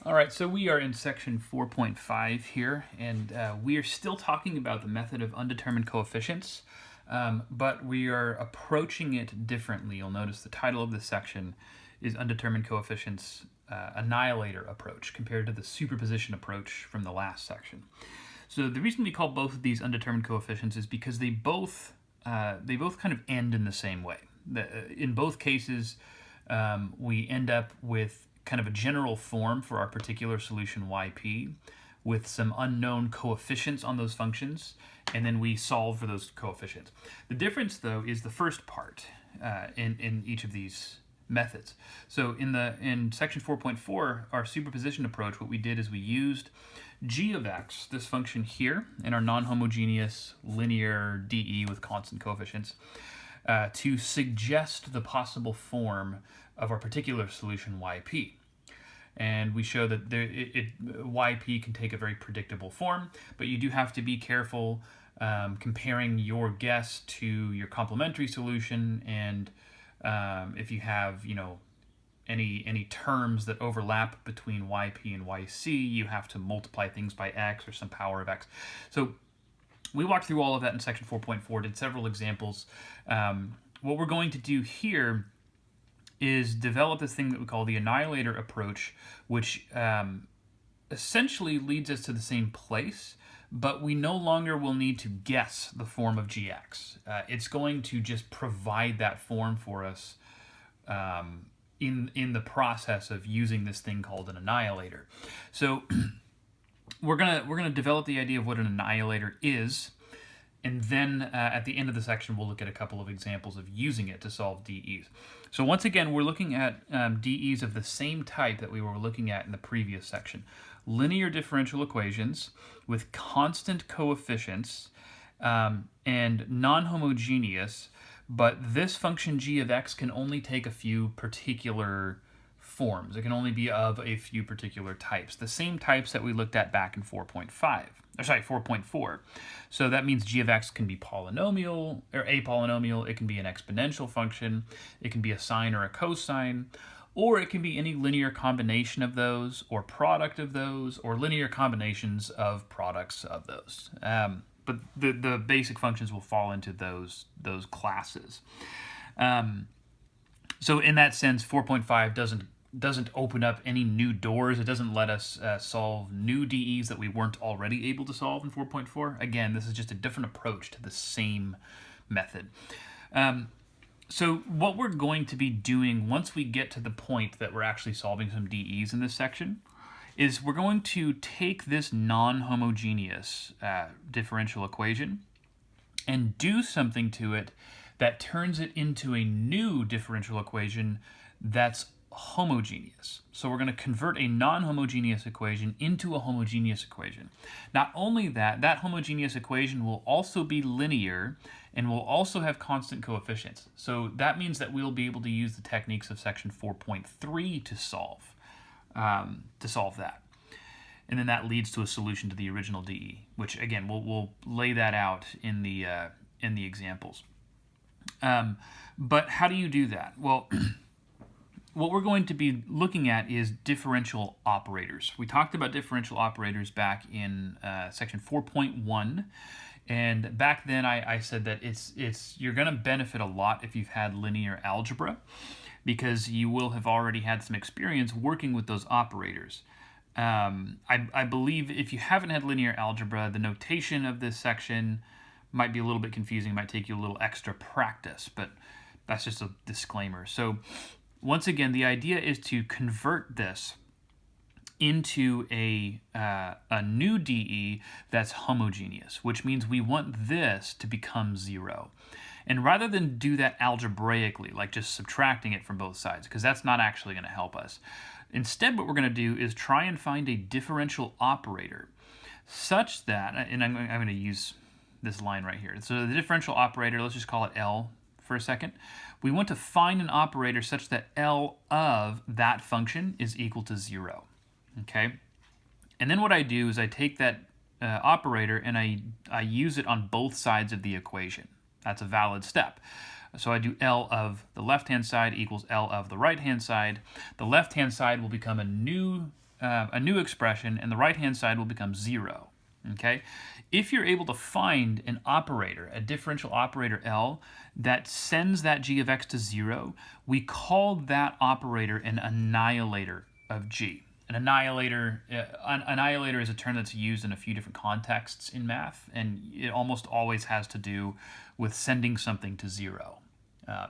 All right, so we are in section 4.5 here, and we are still talking about the method of undetermined coefficients, but we are approaching it differently. You'll notice the title of this section is Undetermined Coefficients Annihilator Approach compared to the Superposition Approach from the last section. So the reason we call both of these undetermined coefficients is because they both kind of end in the same way. In both cases, we end up with kind of a general form for our particular solution yp with some unknown coefficients on those functions, and then we solve for those coefficients. The difference, though, is the first part in each of these methods. So in section 4.4, our superposition approach, what we did is we used g of x, this function here, in our non-homogeneous linear dE with constant coefficients, to suggest the possible form of our particular solution yp. And we show that yp can take a very predictable form, but you do have to be careful comparing your guess to your complementary solution, and if you have any terms that overlap between yp and yc, you have to multiply things by x or some power of x. So we walked through all of that in section 4.4, did several examples. What we're going to do here is develop this thing that we call the Annihilator approach, which essentially leads us to the same place, but we no longer will need to guess the form of gx. It's going to just provide that form for us in the process of using this thing called an annihilator. So we're gonna develop the idea of what an annihilator is, and then at the end of the section, we'll look at a couple of examples of using it to solve DEs. So once again, we're looking at DEs of the same type that we were looking at in the previous section. Linear differential equations with constant coefficients and non-homogeneous, but this function g of x can only take a few particular forms. It can only be of a few particular types, the same types that we looked at back in 4.4. So that means g of x can be polynomial or a polynomial. It can be an exponential function. It can be a sine or a cosine, or it can be any linear combination of those, or product of those, or linear combinations of products of those. But the basic functions will fall into those classes. So in that sense, 4.5 doesn't open up any new doors. It doesn't let us solve new DEs that we weren't already able to solve in 4.4. Again, this is just a different approach to the same method. So what we're going to be doing once we get to the point that we're actually solving some DEs in this section is we're going to take this non-homogeneous differential equation and do something to it that turns it into a new differential equation that's homogeneous. So we're going to convert a non-homogeneous equation into a homogeneous equation. Not only that, that homogeneous equation will also be linear and will also have constant coefficients. So that means that we'll be able to use the techniques of section 4.3 to solve that. And then that leads to a solution to the original DE, which again we'll lay that out in the examples. But how do you do that? Well, what we're going to be looking at is differential operators. We talked about differential operators back in section 4.1, and back then I said that you're going to benefit a lot if you've had linear algebra, because you will have already had some experience working with those operators. I believe if you haven't had linear algebra, the notation of this section might be a little bit confusing, might take you a little extra practice, but that's just a disclaimer. So once again, the idea is to convert this into a new DE that's homogeneous, which means we want this to become 0. And rather than do that algebraically, like just subtracting it from both sides, because that's not actually going to help us, instead what we're going to do is try and find a differential operator such that, and I'm going to use this line right here. So the differential operator, let's just call it L for a second. We want to find an operator such that L of that function is equal to 0. Okay? And then what I do is I take that operator and I use it on both sides of the equation. That's a valid step. So I do L of the left-hand side equals L of the right-hand side. The left-hand side will become a new a new expression, and the right-hand side will become 0. Okay? If you're able to find an operator, a differential operator L, that sends that g of x to 0, we call that operator an annihilator of g. An annihilator is a term that's used in a few different contexts in math, and it almost always has to do with sending something to 0.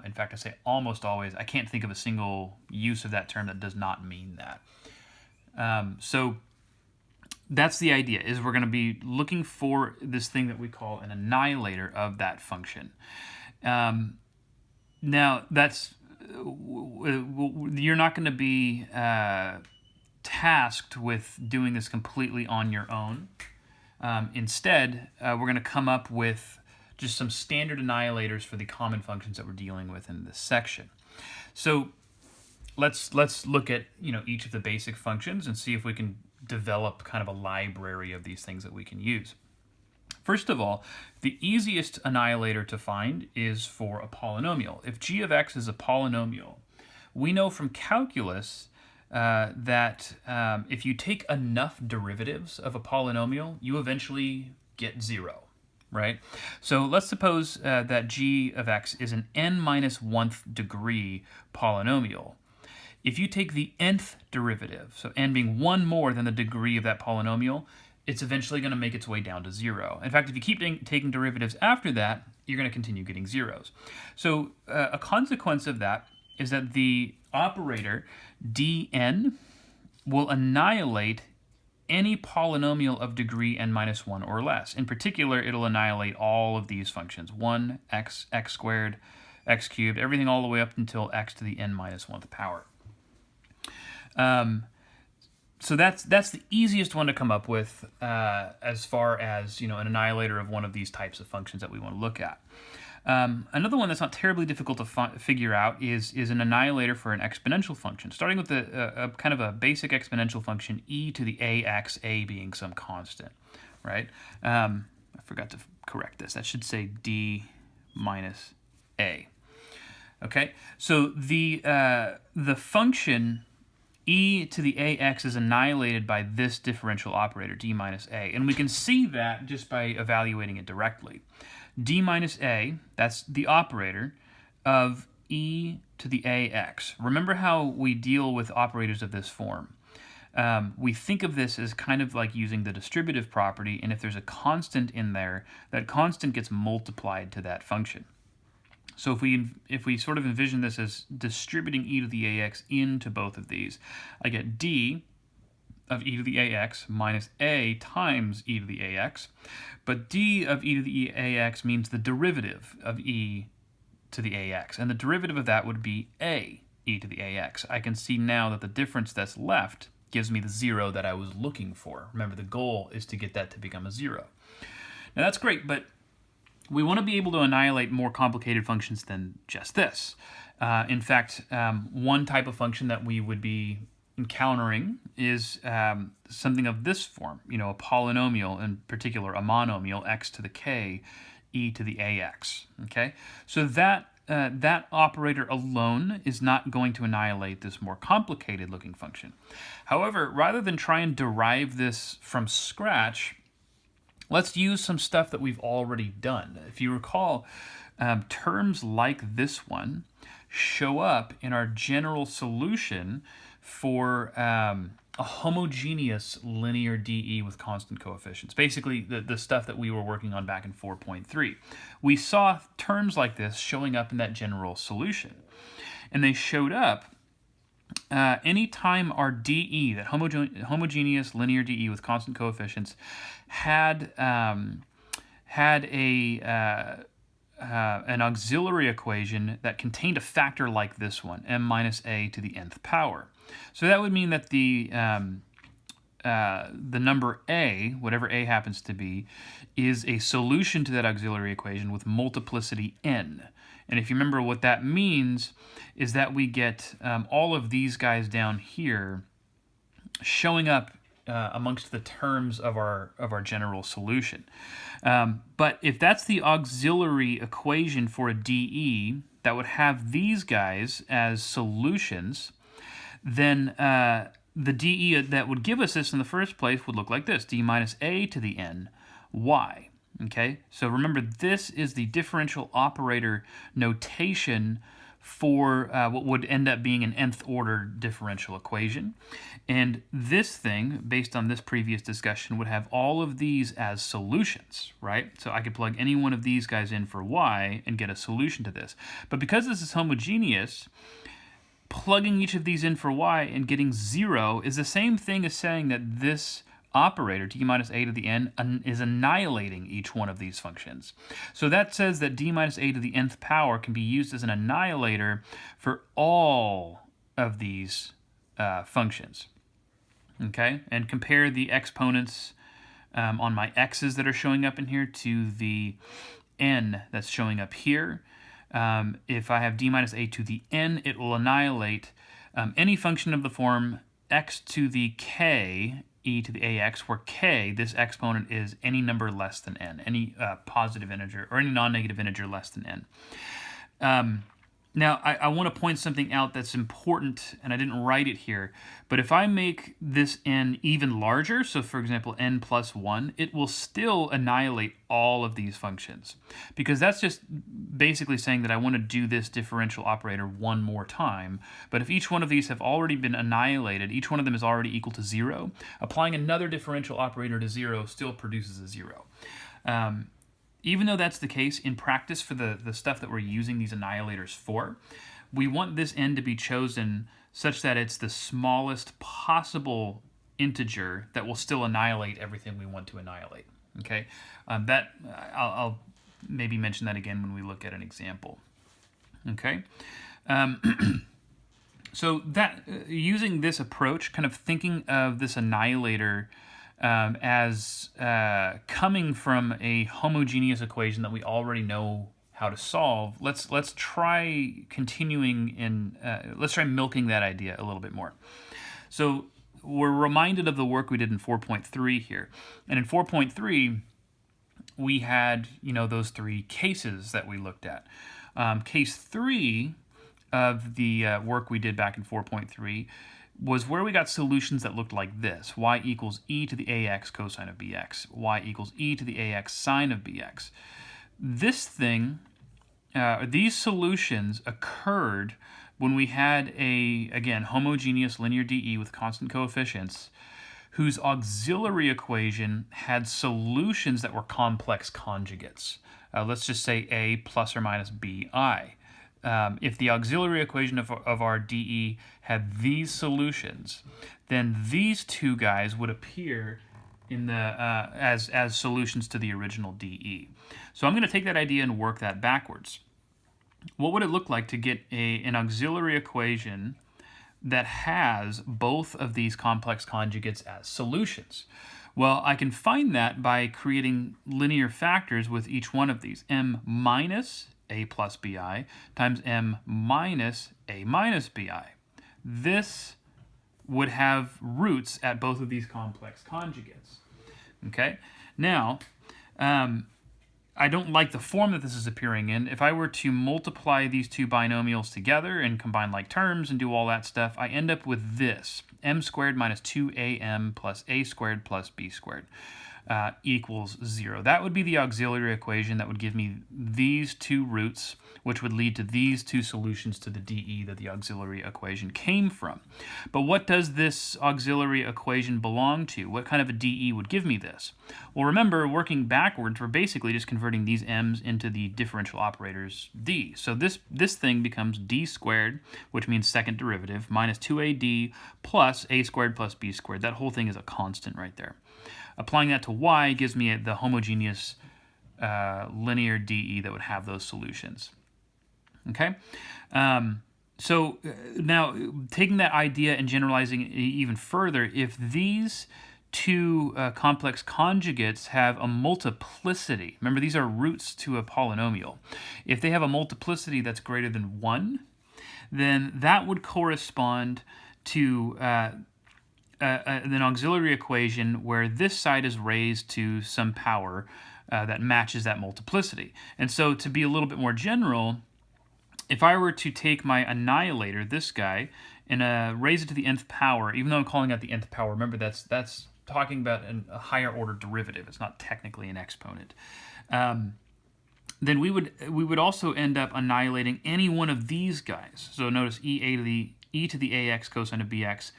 In fact, I say almost always. I can't think of a single use of that term that does not mean that. So that's the idea, is we're going to be looking for this thing that we call an annihilator of that function. Now, that's you're not going to be tasked with doing this completely on your own. Instead, we're going to come up with just some standard annihilators for the common functions that we're dealing with in this section. So let's look at each of the basic functions and see if we can develop kind of a library of these things that we can use. First of all, the easiest annihilator to find is for a polynomial. If g of x is a polynomial, we know from calculus that if you take enough derivatives of a polynomial, you eventually get 0. Right? So let's suppose that g of x is an n minus 1th degree polynomial. If you take the nth derivative, so n being 1 more than the degree of that polynomial, it's eventually going to make its way down to 0. In fact, if you keep taking derivatives after that, you're going to continue getting zeros. So a consequence of that is that the operator dn will annihilate any polynomial of degree n minus 1 or less. In particular, it'll annihilate all of these functions, 1, x, x squared, x cubed, everything all the way up until x to the n minus 1th power. So that's the easiest one to come up with as far as an annihilator of one of these types of functions that we want to look at. Another one that's not terribly difficult to figure out is an annihilator for an exponential function, starting with a kind of a basic exponential function, e to the ax, a being some constant, right? I forgot to correct this. That should say d minus a. Okay, so the function e to the ax is annihilated by this differential operator, d minus a, and we can see that just by evaluating it directly. D minus a, that's the operator of e to the ax. Remember how we deal with operators of this form. We think of this as kind of like using the distributive property, and if there's a constant in there, that constant gets multiplied to that function. So if we sort of envision this as distributing e to the ax into both of these, I get d of e to the ax minus a times e to the ax, but d of e to the ax means the derivative of e to the ax, and the derivative of that would be a e to the ax. I can see now that the difference that's left gives me the 0 that I was looking for. Remember, the goal is to get that to become a 0. Now that's great, but we want to be able to annihilate more complicated functions than just this. In fact, one type of function that we would be encountering is something of this form, a polynomial, in particular a monomial, x to the k, e to the ax. Okay, so that operator alone is not going to annihilate this more complicated looking function. However, rather than try and derive this from scratch, let's use some stuff that we've already done. If you recall, terms like this one show up in our general solution for a homogeneous linear DE with constant coefficients. Basically, the stuff that we were working on back in 4.3. We saw terms like this showing up in that general solution. And they showed up anytime our DE, that homogeneous linear DE with constant coefficients, had an auxiliary equation that contained a factor like this one, m minus a to the nth power. So that would mean that the number a, whatever a happens to be, is a solution to that auxiliary equation with multiplicity n. And if you remember, what that means is that we get all of these guys down here showing up amongst the terms of our general solution. But if that's the auxiliary equation for a DE that would have these guys as solutions, then the dE that would give us this in the first place would look like this, d minus a to the n y. Okay, so remember, this is the differential operator notation for what would end up being an nth order differential equation. And this thing, based on this previous discussion, would have all of these as solutions, right? So I could plug any one of these guys in for y and get a solution to this. But because this is homogeneous, plugging each of these in for y and getting 0 is the same thing as saying that this operator, d minus a to the n, is annihilating each one of these functions. So that says that d minus a to the nth power can be used as an annihilator for all of these functions. Okay, and compare the exponents on my x's that are showing up in here to the n that's showing up here. If I have d minus a to the n, it will annihilate any function of the form x to the k e to the ax, where k, this exponent, is any number less than n, any positive integer or any non-negative integer less than n. Now, I want to point something out that's important, and I didn't write it here, but if I make this n even larger, so for example n plus 1, it will still annihilate all of these functions, because that's just basically saying that I want to do this differential operator one more time. But if each one of these have already been annihilated, each one of them is already equal to 0, applying another differential operator to 0 still produces a 0. Even though that's the case, in practice for the stuff that we're using these annihilators for, we want this n to be chosen such that it's the smallest possible integer that will still annihilate everything we want to annihilate. Okay, I'll maybe mention that again when we look at an example. Okay, so that using this approach, kind of thinking of this annihilator as coming from a homogeneous equation that we already know how to solve, let's try continuing in let's try milking that idea a little bit more. So we're reminded of the work we did in 4.3 here, and in 4.3 we had those three cases that we looked at. Case 3 of the work we did back in 4.3 was where we got solutions that looked like this: y equals e to the ax cosine of bx, y equals e to the ax sine of bx. This thing, these solutions occurred when we had a, again, homogeneous linear dE with constant coefficients whose auxiliary equation had solutions that were complex conjugates. Let's just say a plus or minus bi. If the auxiliary equation of our dE had these solutions, then these two guys would appear in the as solutions to the original dE. So I'm going to take that idea and work that backwards. What would it look like to get an auxiliary equation that has both of these complex conjugates as solutions? Well, I can find that by creating linear factors with each one of these. M minus a plus bi times m minus a minus bi. This would have roots at both of these complex conjugates. Okay? Now, I don't like the form that this is appearing in. If I were to multiply these two binomials together and combine like terms and do all that stuff, I end up with this: m squared minus 2am plus a squared plus b squared equals 0. That would be the auxiliary equation that would give me these two roots, which would lead to these two solutions to the dE that the auxiliary equation came from. But what does this auxiliary equation belong to? What kind of a dE would give me this? Well, remember, working backwards, we're basically just converting these m's into the differential operators d. So this thing becomes d squared, which means second derivative, minus 2ad plus a squared plus b squared. That whole thing is a constant right there. Applying that to y gives me the homogeneous linear dE that would have those solutions. Okay? So now, taking that idea and generalizing it even further, if these two complex conjugates have a multiplicity, remember these are roots to a polynomial, if they have a multiplicity that's greater than 1, then that would correspond to an auxiliary equation where this side is raised to some power that matches that multiplicity. And so, to be a little bit more general, if I were to take my annihilator, this guy, and raise it to the nth power, even though I'm calling it the nth power, remember that's talking about a higher order derivative. It's not technically an exponent. Then we would also end up annihilating any one of these guys. So notice e to the ax cosine of bx,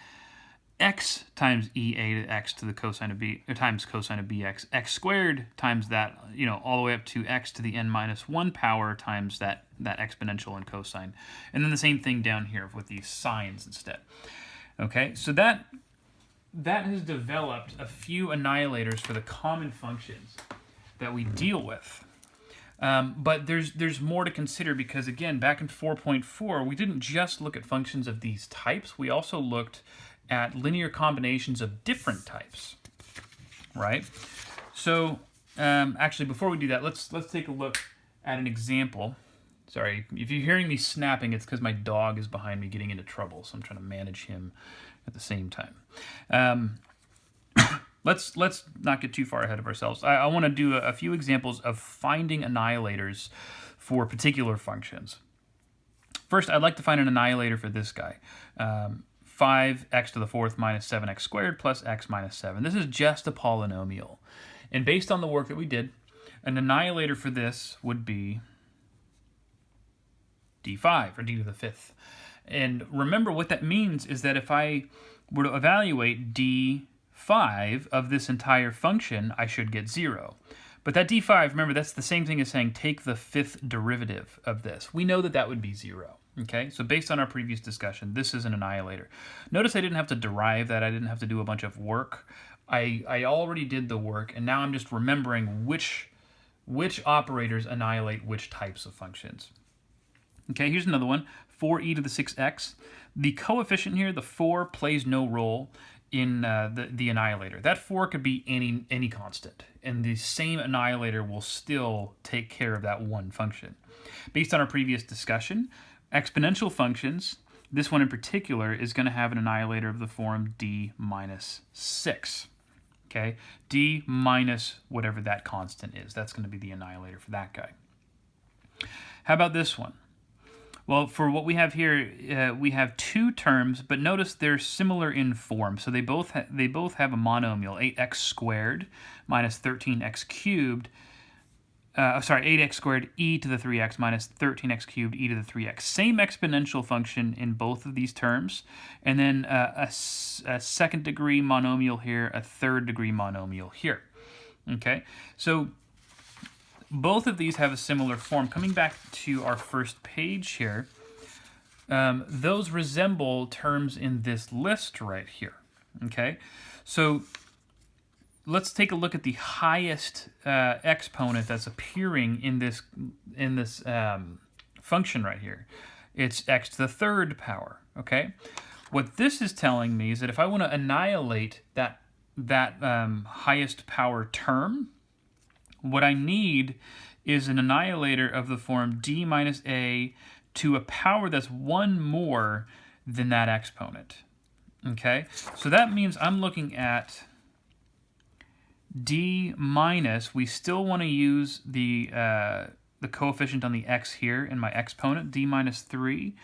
x times e a to x to the cosine of b, or times cosine of bx, x squared times that, all the way up to x to the n minus 1 power times that exponential and cosine. And then the same thing down here with these signs instead. Okay, so that has developed a few annihilators for the common functions that we deal with. But there's more to consider because, again, back in 4.4, we didn't just look at functions of these types. We also looked at linear combinations of different types, right? So, actually, before we do that, let's take a look at an example. Sorry, if you're hearing me snapping, it's because my dog is behind me getting into trouble, so I'm trying to manage him at the same time. Let's not get too far ahead of ourselves. I want to do a few examples of finding annihilators for particular functions. First, I'd like to find an annihilator for this guy. 5x to the fourth minus 7x squared plus x minus 7. This is just a polynomial. And based on the work that we did, an annihilator for this would be d5, or d to the fifth. And remember what that means is that if I were to evaluate d5 of this entire function, I should get 0. But that d5, remember, that's the same thing as saying take the fifth derivative of this. We know that that would be 0. Okay, so based on our previous discussion, this is an annihilator. Notice I didn't have to derive that. I didn't have to do a bunch of work. I already did the work, and now I'm just remembering which operators annihilate which types of functions. Okay, here's another one, 4e to the 6x. The coefficient here, the 4, plays no role in the annihilator. That 4 could be any constant, and the same annihilator will still take care of that one function. Based on our previous discussion, exponential functions, this one in particular, is going to have an annihilator of the form d minus 6. Okay, d minus whatever that constant is. That's going to be the annihilator for that guy. How about this one? Well, for what we have here, we have two terms, but notice they're similar in form. So they both have a monomial, 8x squared minus 13x cubed. 8x squared e to the 3x minus 13x cubed e to the 3x. Same exponential function in both of these terms. And then a second degree monomial here, a third degree monomial here. Okay, so both of these have a similar form. Coming back to our first page here, those resemble terms in this list right here. Okay, so let's take a look at the highest exponent that's appearing in this function right here. It's x to the third power. Okay, what this is telling me is that if I want to annihilate that highest power term, what I need is an annihilator of the form d minus a to a power that's one more than that exponent. Okay, so that means I'm looking at d minus, we still want to use the coefficient on the x here in my exponent, d minus 3,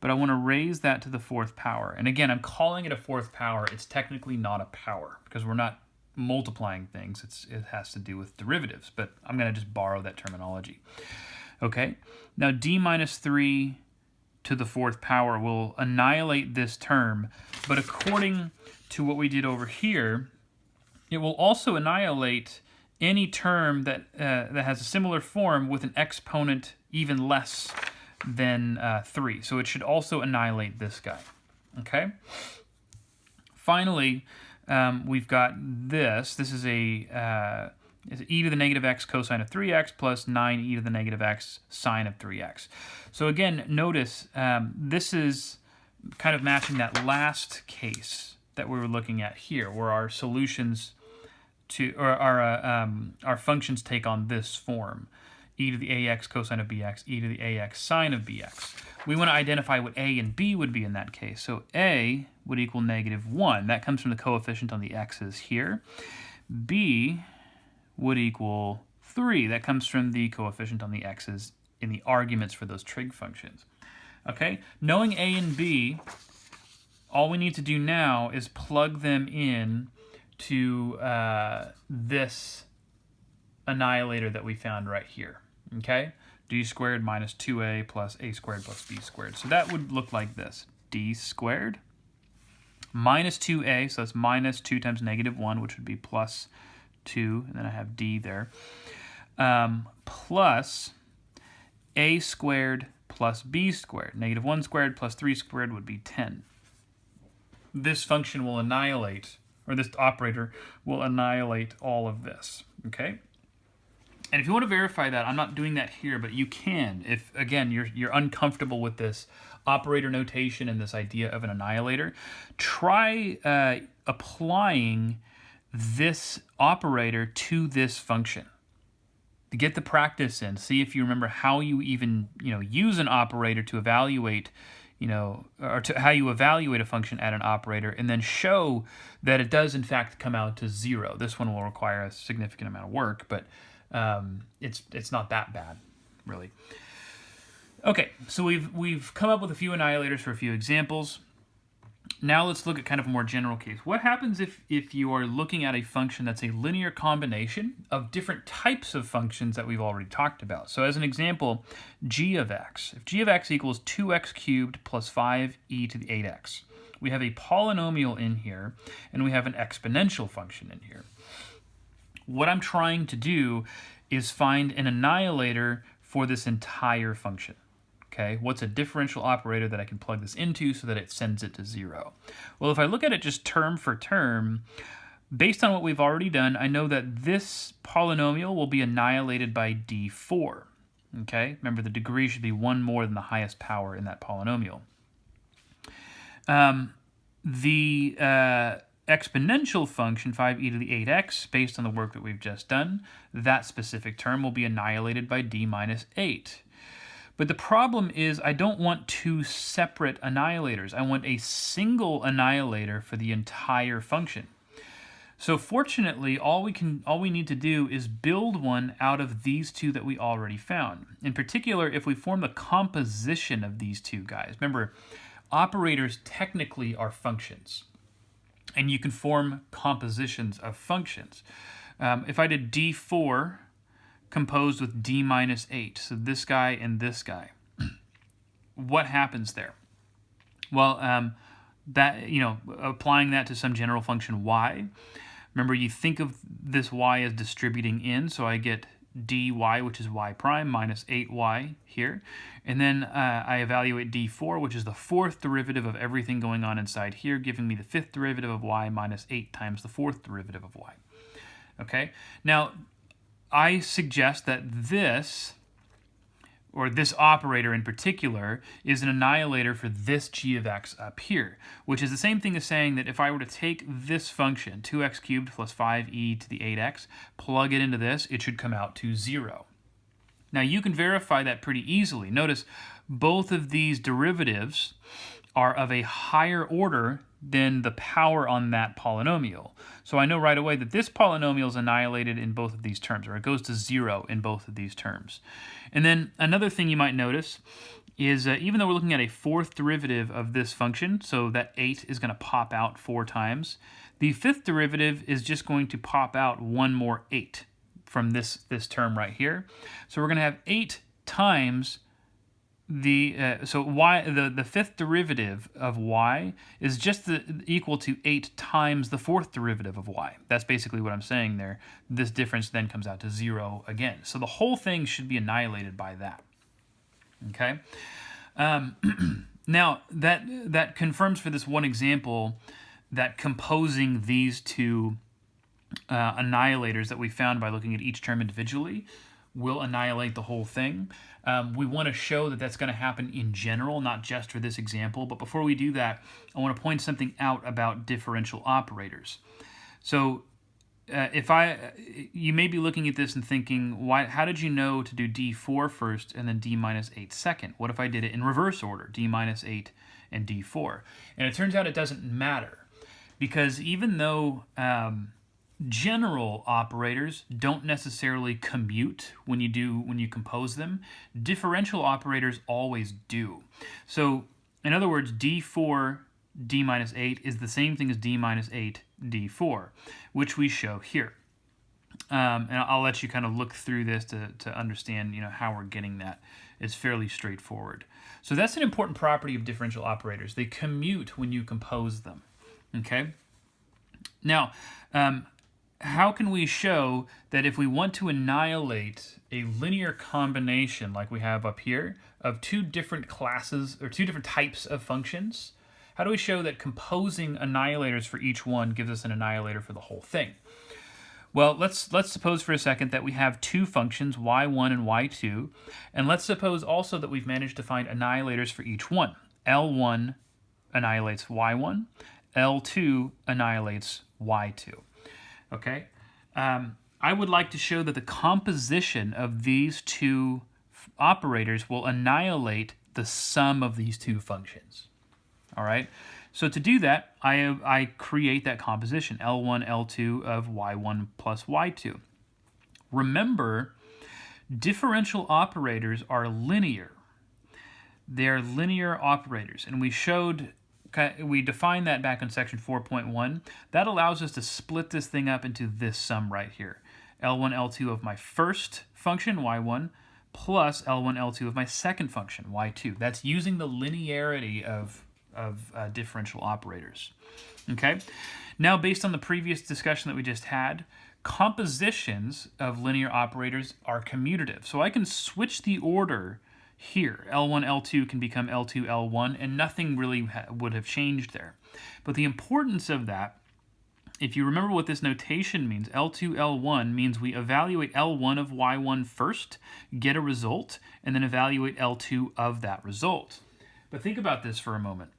but I want to raise that to the fourth power. And again, I'm calling it a fourth power. It's technically not a power because we're not multiplying things. It has to do with derivatives, but I'm going to just borrow that terminology. Okay, now d minus 3 to the fourth power will annihilate this term, but according to what we did over here, it will also annihilate any term that has a similar form with an exponent even less than 3. So it should also annihilate this guy. Okay. Finally, we've got this. This is e to the negative x cosine of 3x plus 9e to the negative x sine of 3x. So again, notice this is kind of matching that last case that we were looking at here, where our solutions to, or our functions take on this form, e to the ax cosine of bx, e to the ax sine of bx. We want to identify what a and b would be in that case. So a would equal -1. That comes from the coefficient on the x's here. B would equal 3. That comes from the coefficient on the x's in the arguments for those trig functions. Okay, knowing a and b, all we need to do now is plug them in to this annihilator that we found right here, okay? D squared minus 2a plus a squared plus b squared. So that would look like this. D squared minus 2a, so that's minus 2 times negative 1, which would be plus 2, and then I have d there, plus a squared plus b squared. Negative 1 squared plus 3 squared would be 10. This function will annihilate, or this operator will annihilate all of this, okay? And if you want to verify that, I'm not doing that here, but you can. If, again, you're uncomfortable with this operator notation and this idea of an annihilator, try applying this operator to this function. To get the practice in, see if you remember how you even use an operator to evaluate, or to how you evaluate a function at an operator, and then show that it does in fact come out to 0. This one will require a significant amount of work, but it's not that bad, really. Okay, so we've come up with a few annihilators for a few examples. Now let's look at kind of a more general case. What happens if you are looking at a function that's a linear combination of different types of functions that we've already talked about? So as an example, g of x. If g of x equals 2x cubed plus 5e to the 8x, we have a polynomial in here, and we have an exponential function in here. What I'm trying to do is find an annihilator for this entire function. Okay, what's a differential operator that I can plug this into so that it sends it to 0? Well, if I look at it just term for term, based on what we've already done, I know that this polynomial will be annihilated by d4. Okay, remember the degree should be 1 more than the highest power in that polynomial. The exponential function 5e to the 8x, based on the work that we've just done, that specific term will be annihilated by d minus 8. But the problem is I don't want two separate annihilators. I want a single annihilator for the entire function. So fortunately, all we need to do is build one out of these two that we already found. In particular, if we form the composition of these two guys. Remember, operators technically are functions, and you can form compositions of functions. If I did d4 composed with d minus 8, so this guy and this guy, what happens there? Well, applying that to some general function y, remember you think of this y as distributing in, so I get dy, which is y prime, minus 8y here, and then I evaluate d4, which is the fourth derivative of everything going on inside here, giving me the fifth derivative of y minus 8 times the fourth derivative of y. Okay, now I suggest that this operator in particular, is an annihilator for this g of x up here, which is the same thing as saying that if I were to take this function, 2x cubed plus 5e to the 8x, plug it into this, it should come out to 0. Now you can verify that pretty easily. Notice both of these derivatives are of a higher order than the power on that polynomial. So I know right away that this polynomial is annihilated in both of these terms, or it goes to 0 in both of these terms. And then another thing you might notice is even though we're looking at a fourth derivative of this function, so that 8 is going to pop out 4 times, the fifth derivative is just going to pop out 1 more 8 from this term right here. So we're going to have 8 times the fifth derivative of y is just equal to 8 times the fourth derivative of y. That's basically what I'm saying there. This difference then comes out to 0 again. So the whole thing should be annihilated by that. Okay. Now that confirms for this one example that composing these two annihilators that we found by looking at each term individually will annihilate the whole thing. We want to show that that's going to happen in general, not just for this example. But before we do that, I want to point something out about differential operators. So you may be looking at this and thinking, how did you know to do d4 first and then d minus 8 second? What if I did it in reverse order, d minus 8 and d4? And it turns out it doesn't matter, because even though general operators don't necessarily commute when you compose them, differential operators always do. So in other words, d4 d minus 8 is the same thing as d minus 8 d4, which we show here. And I'll let you kind of look through this to understand, how we're getting that. It's fairly straightforward. So that's an important property of differential operators. They commute when you compose them. Okay. Now, how can we show that if we want to annihilate a linear combination like we have up here of two different classes or two different types of functions, how do we show that composing annihilators for each one gives us an annihilator for the whole thing? Well, let's suppose for a second that we have two functions, y1 and y2, and let's suppose also that we've managed to find annihilators for each one. L1 annihilates y1, L2 annihilates y2. Okay? I would like to show that the composition of these two operators will annihilate the sum of these two functions. All right? So to do that, I create that composition, L1, L2 of y1 plus y2. Remember, differential operators are linear. They're linear operators, and we defined that back in section 4.1. That allows us to split this thing up into this sum right here. L1, L2 of my first function, y1, plus L1, L2 of my second function, y2. That's using the linearity of differential operators. Okay? Now, based on the previous discussion that we just had, compositions of linear operators are commutative. So I can switch the order here. L1, L2 can become L2, L1, and nothing really would have changed there. But the importance of that, if you remember what this notation means, L2, L1 means we evaluate L1 of y1 first, get a result, and then evaluate L2 of that result. But think about this for a moment.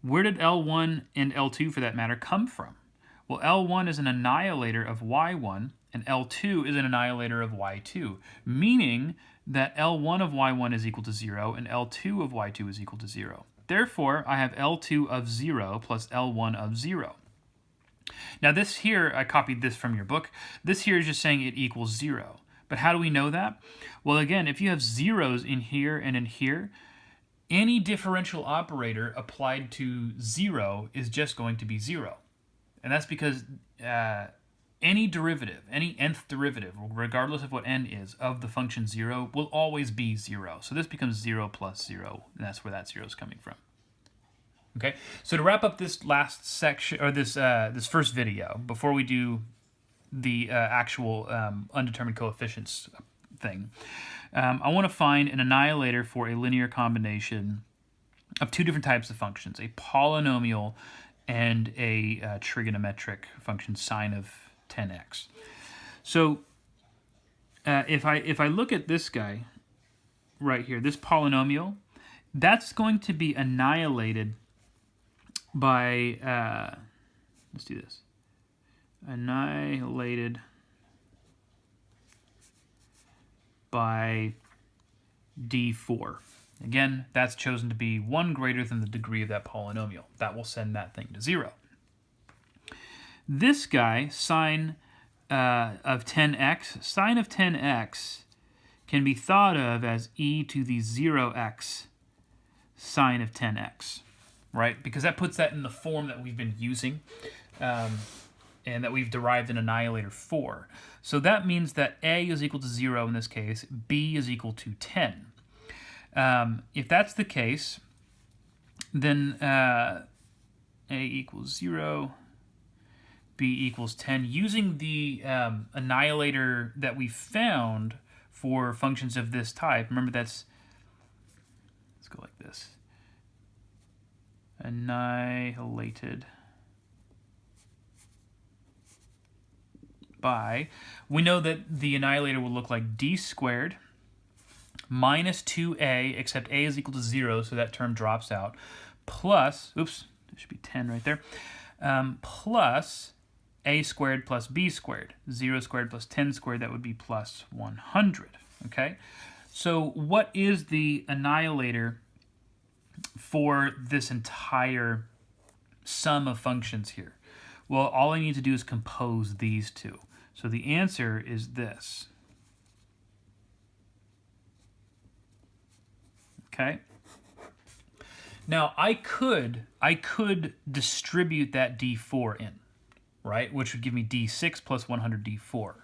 Where did L1 and L2, for that matter, come from? Well, L1 is an annihilator of y1, and L2 is an annihilator of y2, meaning that L1 of y1 is equal to 0, and L2 of y2 is equal to 0. Therefore, I have L2 of 0 plus L1 of 0. Now this here, I copied this from your book. This here is just saying it equals 0. But how do we know that? Well, again, if you have zeros in here and in here, any differential operator applied to 0 is just going to be 0. And that's because any derivative, any nth derivative, regardless of what n is, of the function 0 will always be 0. So this becomes 0 plus 0, and that's where that 0 is coming from. Okay, so to wrap up this last section, or this first video, before we do the actual undetermined coefficients thing, I want to find an annihilator for a linear combination of two different types of functions, a polynomial and a trigonometric function sine of 10x. So if I look at this guy right here, this polynomial, that's going to be annihilated by, let's do this, annihilated by d4. Again, that's chosen to be 1 greater than the degree of that polynomial. That will send that thing to 0. This guy, sine of 10x, sine of 10x can be thought of as e to the 0x sine of 10x, right? Because that puts that in the form that we've been using and that we've derived an annihilator for. So that means that a is equal to 0 in this case, b is equal to 10. If that's the case, then a equals 0, b equals 10. Using the annihilator that we found for functions of this type, remember let's go like this. Annihilated by, we know that the annihilator will look like d squared minus 2a, except a is equal to 0, so that term drops out, plus, oops, there should be 10 right there, plus a squared plus b squared. 0 squared plus 10 squared, that would be plus 100, okay? So what is the annihilator for this entire sum of functions here? Well, all I need to do is compose these two. So the answer is this. Okay? Now I could distribute that d4 in, right, which would give me d6 plus 100 d4.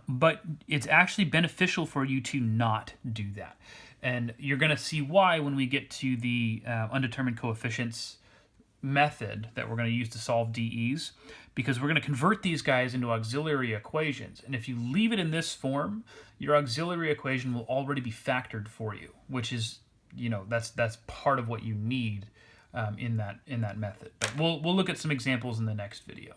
But it's actually beneficial for you to not do that. And you're going to see why when we get to the undetermined coefficients method that we're going to use to solve DEs, because we're going to convert these guys into auxiliary equations. And if you leave it in this form, your auxiliary equation will already be factored for you, which is, you know, that's part of what you need in that method. But we'll look at some examples in the next video.